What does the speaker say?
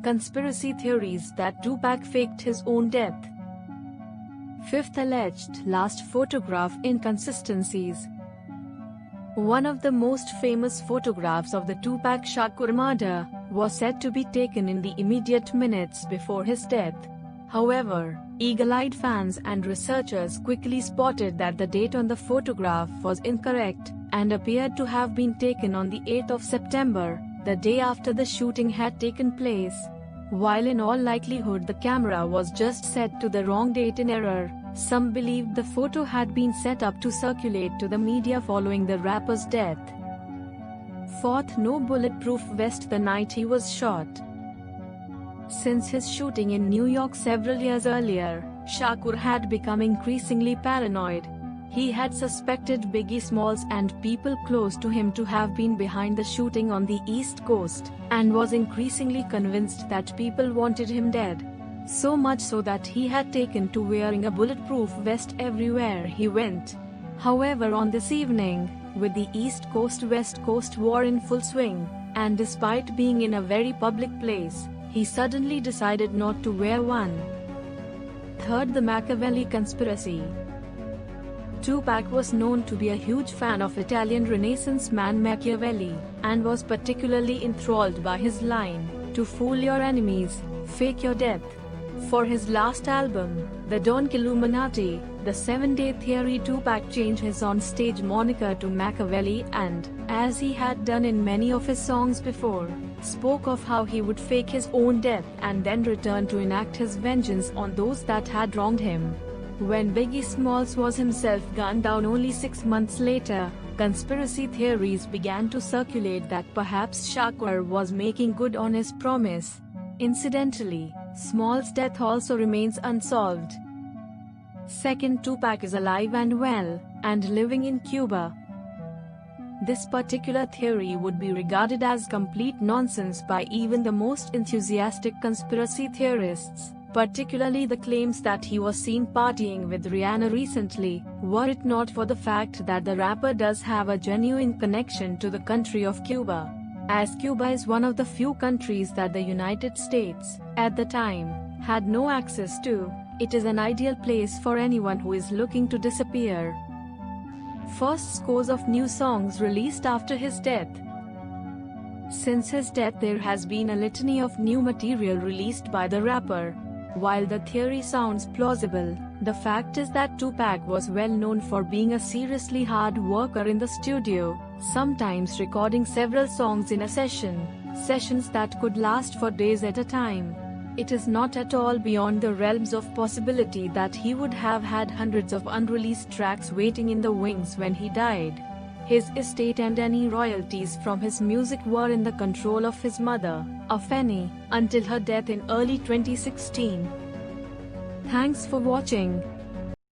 Conspiracy theories that Tupac faked his own death. Fifth alleged last photograph inconsistencies. One of the most famous photographs of the Tupac Shakur murder was said to be taken in the immediate minutes before his death. However, eagle-eyed fans and researchers quickly spotted that the date on the photograph was incorrect and appeared to have been taken on the 8th of September, the day after the shooting had taken place. While in all likelihood the camera was just set to the wrong date in error, some believed the photo had been set up to circulate to the media following the rapper's death. Fourth, no bulletproof vest the night he was shot. Since his shooting in New York several years earlier, Shakur had become increasingly paranoid. He had suspected Biggie Smalls and people close to him to have been behind the shooting on the East Coast, and was increasingly convinced that people wanted him dead. So much so that he had taken to wearing a bulletproof vest everywhere he went. However, on this evening, with the East Coast-West Coast war in full swing, and despite being in a very public place, he suddenly decided not to wear one. Third, the Machiavelli conspiracy. Tupac was known to be a huge fan of Italian Renaissance man Machiavelli, and was particularly enthralled by his line, "To fool your enemies, fake your death." For his last album, The Don Illuminati, The 7-Day Theory, Tupac changed his on-stage moniker to Machiavelli and, as he had done in many of his songs before, spoke of how he would fake his own death and then return to enact his vengeance on those that had wronged him. When Biggie Smalls was himself gunned down only 6 months later, conspiracy theories began to circulate that perhaps Shakur was making good on his promise. Incidentally, Smalls' death also remains unsolved. Second, Tupac is alive and well, and living in Cuba. This particular theory would be regarded as complete nonsense by even the most enthusiastic conspiracy theorists, particularly the claims that he was seen partying with Rihanna recently, were it not for the fact that the rapper does have a genuine connection to the country of Cuba. As Cuba is one of the few countries that the United States, at the time, had no access to, it is an ideal place for anyone who is looking to disappear. First, scores of new songs released after his death. Since his death, there has been a litany of new material released by the rapper. While the theory sounds plausible, the fact is that Tupac was well known for being a seriously hard worker in the studio, sometimes recording several songs in a sessions that could last for days at a time. It is not at all beyond the realms of possibility that he would have had hundreds of unreleased tracks waiting in the wings when he died. His estate and any royalties from his music were in the control of his mother, Afeni, until her death in early 2016. Thanks for watching.